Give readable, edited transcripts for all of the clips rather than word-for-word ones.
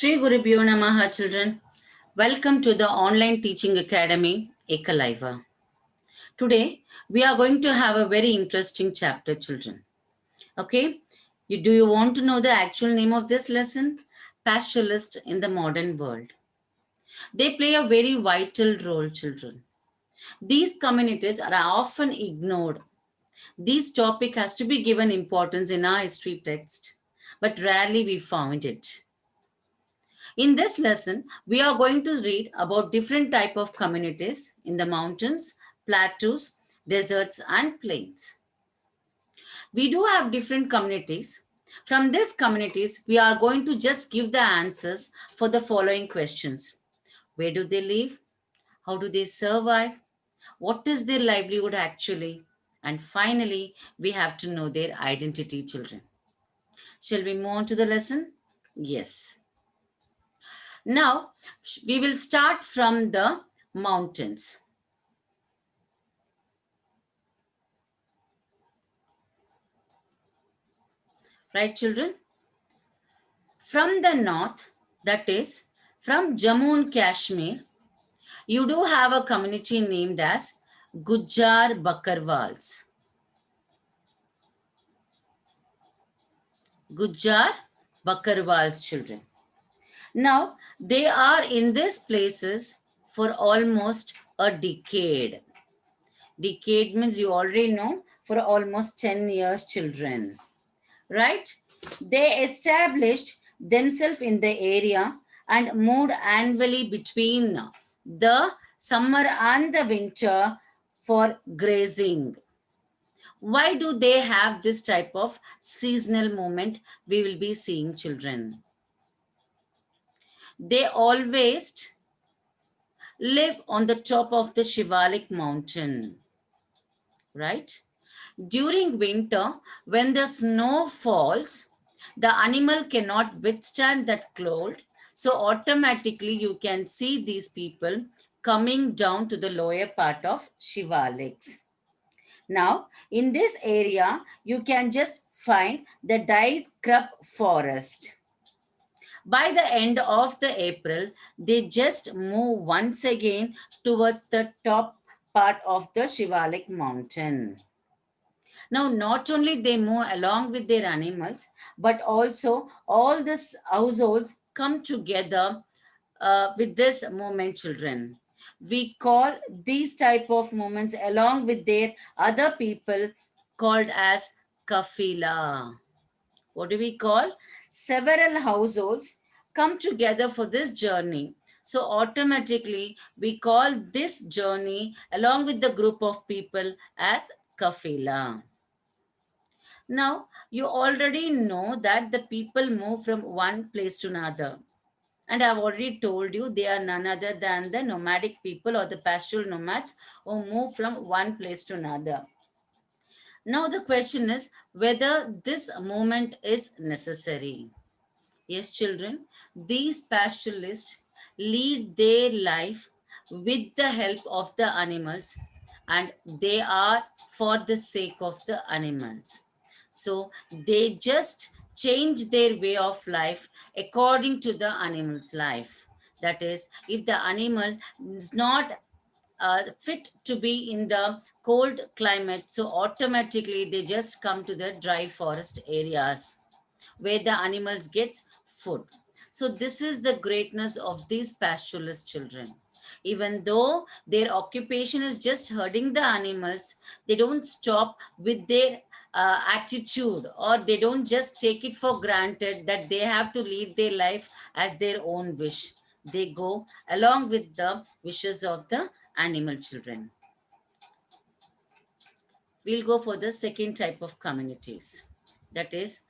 Shri Gurubhyo Namaha, children. Welcome to the online teaching academy, Ekalaiva. Today, we are going to have a very interesting chapter, children. Okay? Do you want to know the actual name of this lesson? Pastoralist in the modern world. They play a very vital role, children. These communities are often ignored. This topic has to be given importance in our history text, but rarely we found it. In this lesson, we are going to read about different type of communities in the mountains, plateaus, deserts, and plains. We do have different communities. From these communities, we are going to just give the answers for the following questions. Where do they live? How do they survive? What is their livelihood actually? And finally, we have to know their identity, children. Shall we move on to the lesson? Yes. Now, we will start from the mountains. Right, children? From the north, that is, from Jammu and Kashmir, you do have a community named as Gujjar Bakarwals. Gujjar Bakarwals, children. Now, they are in these places for almost a decade. Decade means you already know, for almost 10 years, children. Right? They established themselves in the area and moved annually between the summer and the winter for grazing. Why do they have this type of seasonal movement? We will be seeing, children. They always live on the top of the Shivalik mountain, right? During winter, when the snow falls, the animal cannot withstand that cold. So automatically you can see these people coming down to the lower part of Shivaliks. Now, in this area, you can just find the dry scrub forest. By the end of the April, they just move once again towards the top part of the Shivalik mountain. Now, not only they move along with their animals, but also all these households come together with this movement, children. We call these type of movements along with their other people called as kafila. What do we call? Several households come together for this journey. So automatically we call this journey along with the group of people as kafila. Now, you already know that the people move from one place to another. And I've already told you they are none other than the nomadic people or the pastoral nomads who move from one place to another. Now, the question is whether this movement is necessary. Yes, children, these pastoralists lead their life with the help of the animals and they are for the sake of the animals. So they just change their way of life according to the animal's life. That is, if the animal is not fit to be in the cold climate, so automatically they just come to the dry forest areas where the animals gets food. So this is the greatness of these pastoralist children. Even though their occupation is just herding the animals, they don't stop with their attitude, or they don't just take it for granted that they have to lead their life as their own wish. They go along with the wishes of the animal, children. We'll go for the second type of communities, that is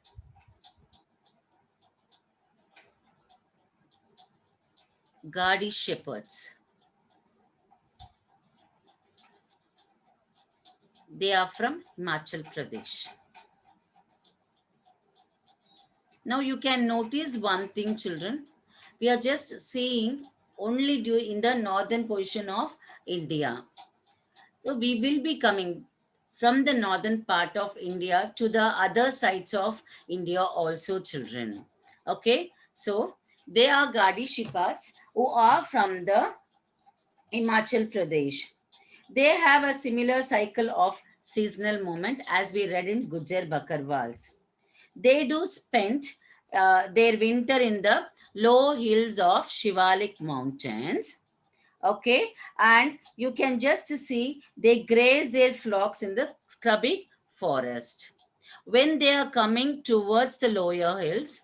Gadi shepherds. They are from Himachal Pradesh. Now you can notice one thing, children. We are just seeing only in the northern portion of India. So we will be coming from the northern part of India to the other sides of India also, children. Okay, so They are Gadi Shepherds who are from the Himachal Pradesh. They have a similar cycle of seasonal movement as we read in Gujar Bakarwals. They do spend their winter in the low hills of Shivalik mountains. Okay, and you can just see they graze their flocks in the scrubby forest. When they are coming towards the lower hills,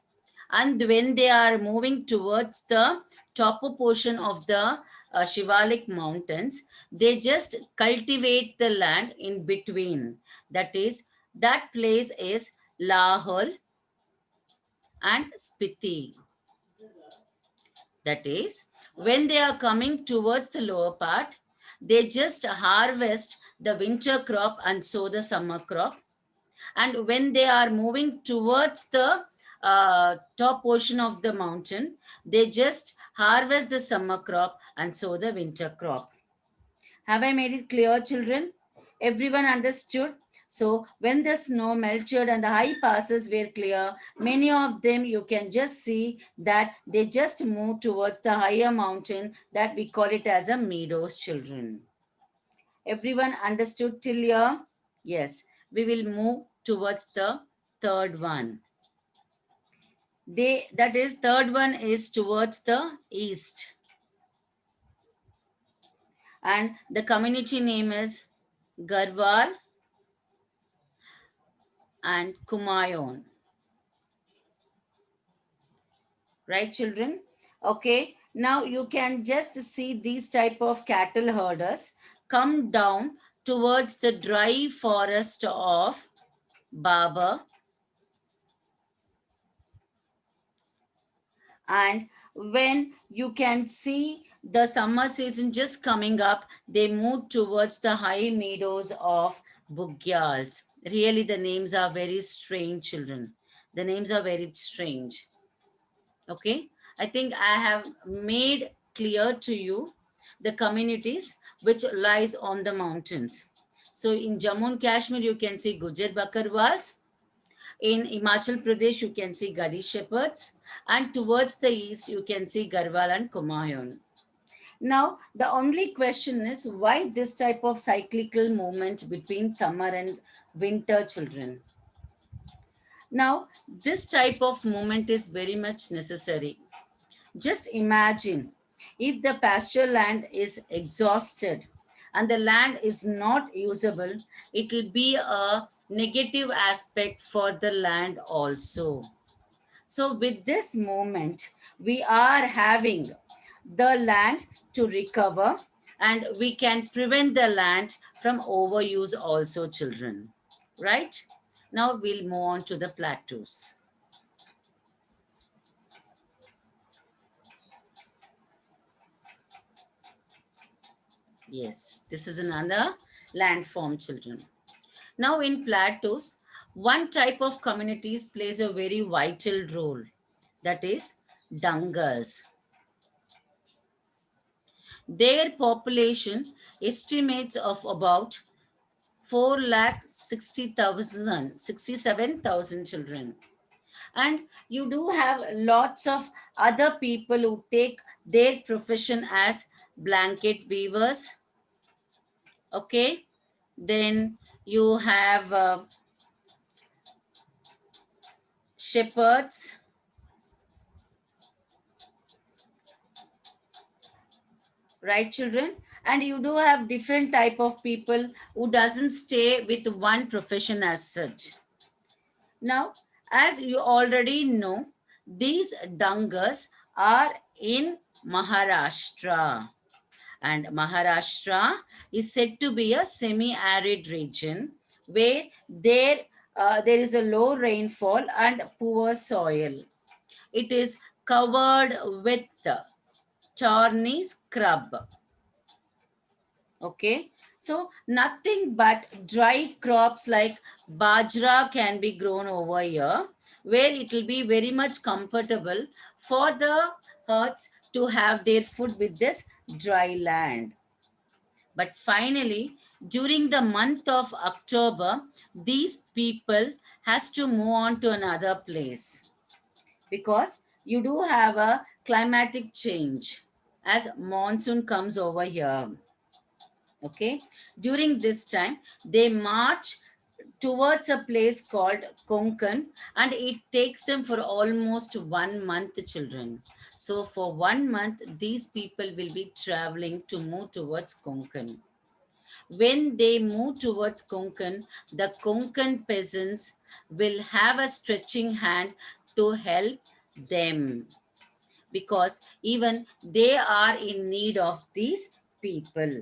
and when they are moving towards the topper portion of the Shivalik mountains, they just cultivate the land in between. That is, that place is Lahore and Spiti. That is, when they are coming towards the lower part, they just harvest the winter crop and sow the summer crop. And when they are moving towards the top portion of the mountain, they just harvest the summer crop and sow the winter crop. Have I made it clear, children? Everyone understood? So, when the snow melted and the high passes were clear, many of them you can just see that they just move towards the higher mountain that we call it as a meadows, children. Everyone understood till here? Yes, we will move towards the third one. That is, third one is towards the east. And the community name is Garhwal and Kumayon. Right, children? Okay, now you can just see these type of cattle herders come down towards the dry forest of Baba, and when you can see the summer season just coming up, they move towards the high meadows of Bugyals. Really, the names are very strange, children. The names are very strange. Okay, I think I have made clear to you the communities which lies on the mountains. So in Jammu and Kashmir, you can see Gujar Bakarwals. In Himachal Pradesh, you can see Gadi Shepherds. And towards the east, you can see Garhwal and Kumayon. Now, the only question is why this type of cyclical movement between summer and winter, children? Now, this type of movement is very much necessary. Just imagine if the pasture land is exhausted and the land is not usable, it will be a negative aspect for the land also. So, with this movement, we are having the land to recover and we can prevent the land from overuse also, children. Right? Now, we'll move on to the plateaus. Yes, this is another landform, children. Now, in plateaus, one type of communities plays a very vital role, that is Dangars. Their population estimates of about 4,60,000, 67,000 children. And you do have lots of other people who take their profession as blanket weavers. Okay, then you have shepherds, right, children? And you do have different type of people who doesn't stay with one profession as such. Now, as you already know, these Dangas are in Maharashtra, and Maharashtra is said to be a semi-arid region where there is a low rainfall and poor soil. It is covered with thorny scrub. Okay, so nothing but dry crops like bajra can be grown over here, where it will be very much comfortable for the herds to have their food with this dry land. But finally, during the month of October, these people has to move on to another place because you do have a climatic change as monsoon comes over here. Okay, during this time they march towards a place called Konkan, and it takes them for almost 1 month, children. So for 1 month these people will be traveling to move towards Konkan. When they move towards Konkan, the Konkan peasants will have a stretching hand to help them, because even they are in need of these people.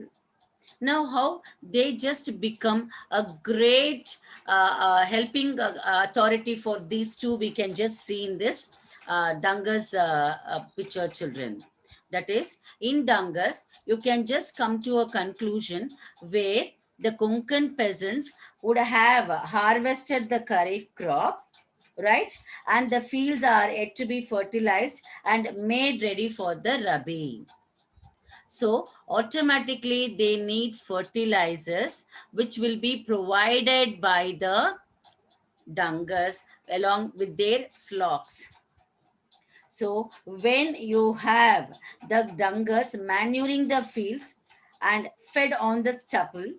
Now how they just become a great helping authority for these two, we can just see in this Dangas picture, children. That is, in Dangas you can just come to a conclusion where the Konkan peasants would have harvested the kharif crop, right, and the fields are yet to be fertilized and made ready for the rabi. So automatically they need fertilizers, which will be provided by the Dangas along with their flocks. So when you have the Dangas manuring the fields and fed on the stubble,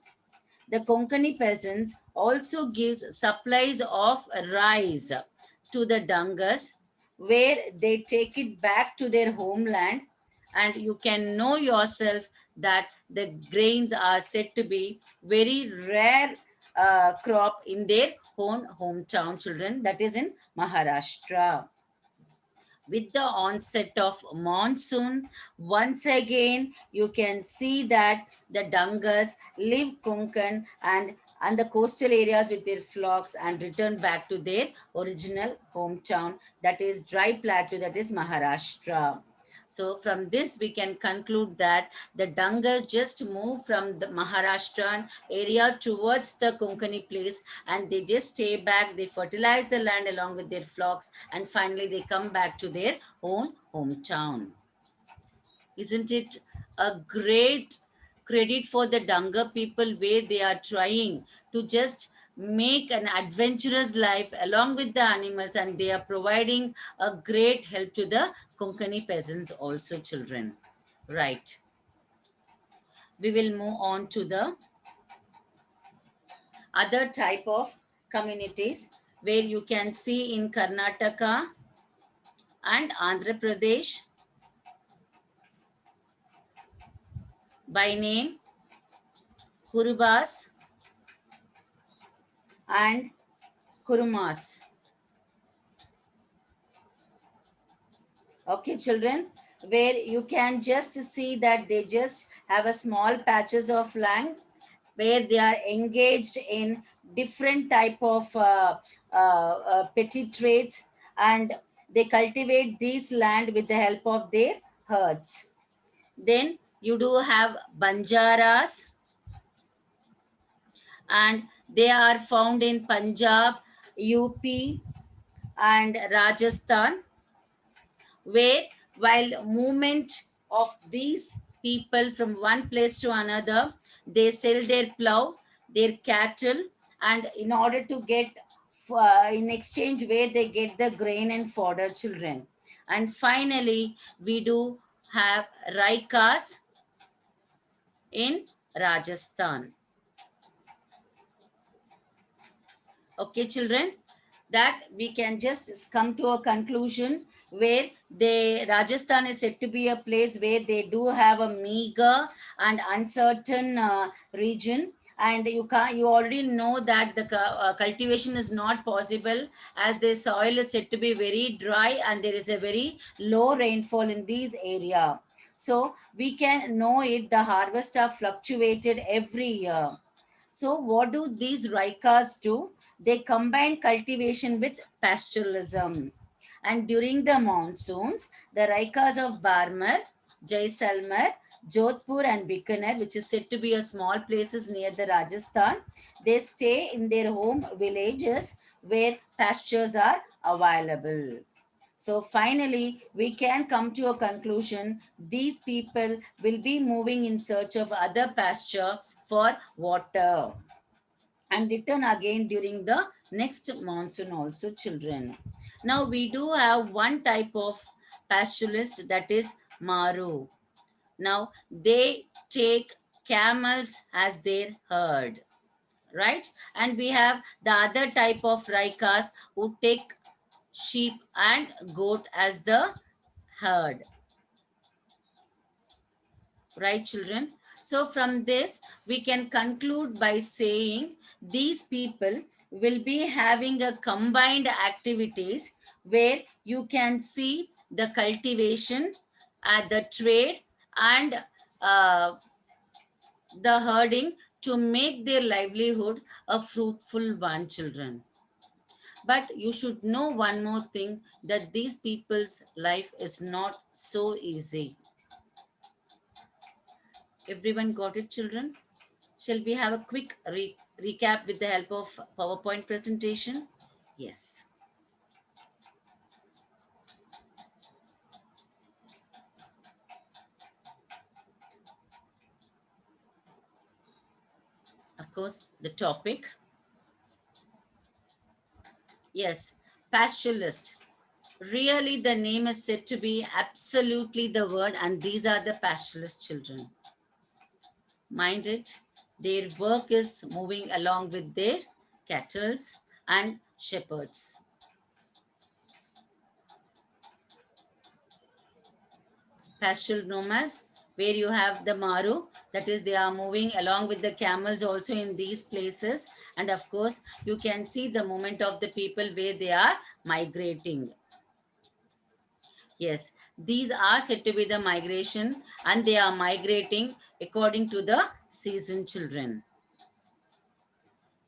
the Konkani peasants also gives supplies of rice to the Dangas, where they take it back to their homeland, and you can know yourself that the grains are said to be very rare crop in their own hometown, children, that is in Maharashtra. With the onset of monsoon, once again you can see that the Dangas leave Konkan and the coastal areas with their flocks and return back to their original hometown, that is dry plateau, that is Maharashtra. So from this we can conclude that the Dangas just move from the Maharashtrian area towards the Konkani place, and they just stay back, they fertilize the land along with their flocks, and finally they come back to their own hometown. Isn't it a great credit for the Danga people, where they are trying to just make an adventurous life along with the animals, and they are providing a great help to the Konkani peasants also, children. Right. We will move on to the other type of communities, where you can see in Karnataka and Andhra Pradesh by name Kurubas and Kurumas. Okay, children, where you can just see that they just have a small patches of land where they are engaged in different type of petty trades, and they cultivate this land with the help of their herds. Then you do have Banjaras, and they are found in Punjab, UP, and Rajasthan, where while movement of these people from one place to another, they sell their plow, their cattle, and in order to get in exchange where they get the grain and fodder, children. And finally we do have Raikas in Rajasthan. Okay, children, that we can just come to a conclusion where the Rajasthan is said to be a place where they do have a meager and uncertain region, and you already know that the cultivation is not possible, as the soil is said to be very dry and there is a very low rainfall in these area. So we can know it, the harvest are fluctuated every year. So what do these Raikas do? They combine cultivation with pastoralism. And during the monsoons, the Raikas of Barmer, Jaisalmer, Jodhpur and Bikaner, which is said to be a small places near the Rajasthan, they stay in their home villages where pastures are available. So finally, we can come to a conclusion. These people will be moving in search of other pasture for water, and return again during the next monsoon also, children. Now we do have one type of pastoralist, that is Maru. Now they take camels as their herd, right? And we have the other type of Raikas who take sheep and goat as the herd, right, children? So from this we can conclude by saying these people will be having a combined activities where you can see the cultivation, the trade, and uh, the herding to make their livelihood a fruitful one, children. But you should know one more thing, that these people's life is not so easy. Everyone got it, children? Shall we have a quick recap with the help of PowerPoint presentation? Yes. Of course, the topic. Yes, pastoralist. Really, the name is said to be absolutely the word, and these are the pastoralist children. Mind it, their work is moving along with their cattle and shepherds. Pastoral nomads, where you have the Maru, that is, they are moving along with the camels also in these places. And of course, you can see the movement of the people where they are migrating. Yes, these are said to be the migration, and they are migrating according to the season, children.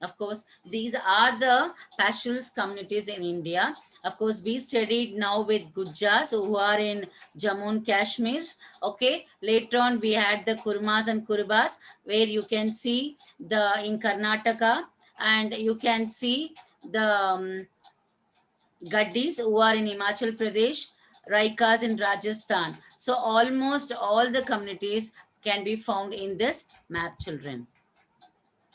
Of course, these are the pastoralist communities in India. Of course, we studied now with Gujjas who are in Jammu and Kashmir. Okay, later on we had the Kurmas and Kurbas, where you can see the in Karnataka, and you can see the Gaddis who are in Himachal Pradesh, Raikas in Rajasthan. So almost all the communities can be found in this map, children.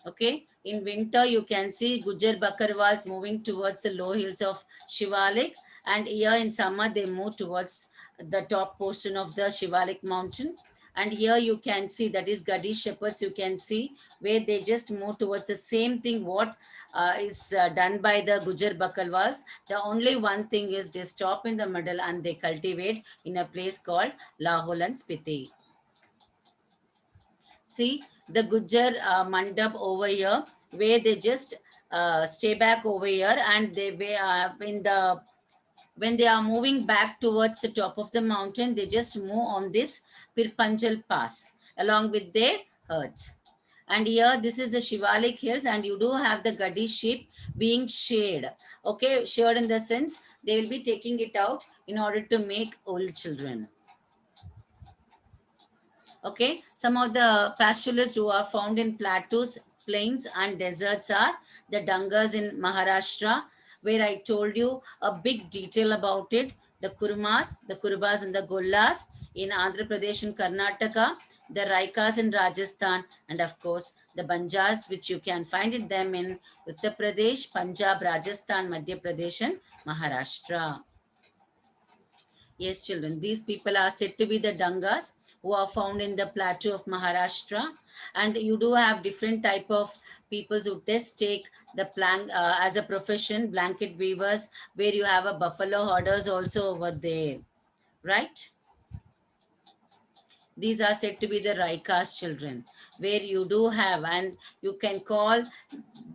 Okay, in winter you can see Gujar Bakarwals moving towards the low hills of Shivalik, and here in summer they move towards the top portion of the Shivalik mountain. And here you can see, that is Gadi shepherds, you can see where they just move towards the same thing what is done by the Gujar Bakarwals. The only one thing is they stop in the middle and they cultivate in a place called Lahol and Spiti. See the Gujar mandap over here, where they just stay back over here, and they in the when they are moving back towards the top of the mountain, they just move on this Pirpanjal Pass along with their herds. And here, this is the Shivalik Hills, and you do have the Gadi sheep being sheared. Okay, sheared in the sense they will be taking it out in order to make old children. Okay, some of the pastoralists who are found in plateaus, plains, and deserts are the Dangas in Maharashtra, where I told you a big detail about it. The Kurmas, the Kurbas, and the Gollas in Andhra Pradesh and Karnataka, the Raikas in Rajasthan, and of course the Banjas, which you can find it them in Uttar Pradesh, Punjab, Rajasthan, Madhya Pradesh, and Maharashtra. Yes, children, these people are said to be the Dangas who are found in the plateau of Maharashtra. And you do have different type of peoples who just take the plank as a profession, blanket weavers, where you have a buffalo herders also over there, right? These are said to be the Raikas children, where you do have, and you can call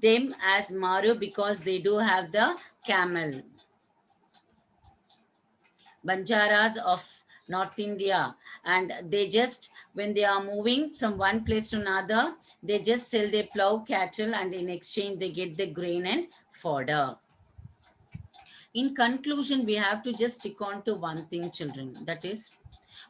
them as Maru because they do have the camel. Banjaras of North India, and they just, when they are moving from one place to another, they just sell their plow cattle, and in exchange they get the grain and fodder. In conclusion, we have to just stick on to one thing, children, that is,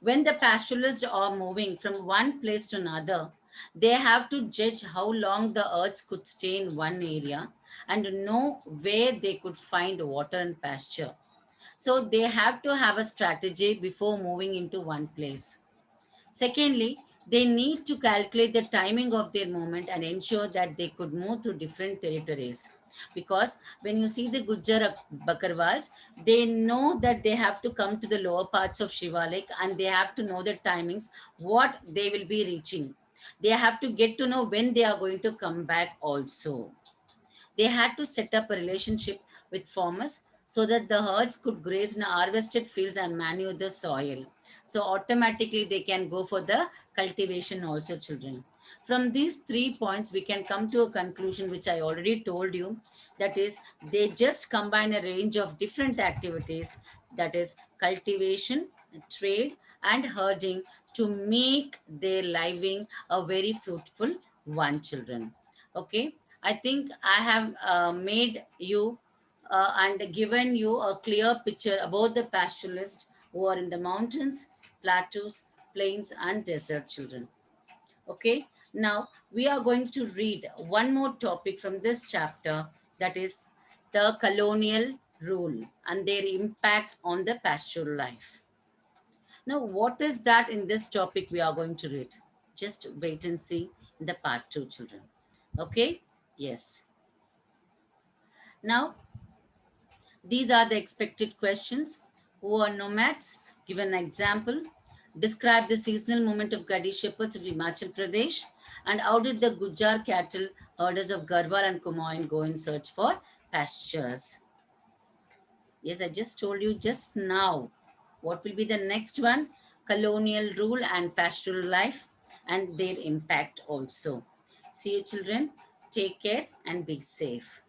when the pastoralists are moving from one place to another, they have to judge how long the earths could stay in one area and know where they could find water and pasture. So they have to have a strategy before moving into one place. Secondly, they need to calculate the timing of their movement and ensure that they could move through different territories. Because when you see the Gujjar Bakarwals, they know that they have to come to the lower parts of Shivalik and they have to know the timings, what they will be reaching. They have to get to know when they are going to come back also. They had to set up a relationship with farmers so that the herds could graze in harvested fields and manure the soil. So automatically they can go for the cultivation also, children. From these 3 points, we can come to a conclusion which I already told you. That is, they just combine a range of different activities, that is cultivation, trade, and herding, to make their living a very fruitful one, children. Okay, I think I have made you and given you a clear picture about the pastoralists who are in the mountains, plateaus, plains, and desert, children. Okay, now we are going to read one more topic from this chapter, that is the colonial rule and their impact on the pastoral life. Now, what is that in this topic we are going to read? Just wait and see in the part 2, children. Okay, yes. Now, these are the expected questions. Who are nomads? Give an example. Describe the seasonal movement of Gadi shepherds of Himachal Pradesh. And how did the Gujar cattle herders of Garhwal and Kumaon go in search for pastures? Yes, I just told you just now. What will be the next one? Colonial rule and pastoral life and their impact also. See you, children. Take care and be safe.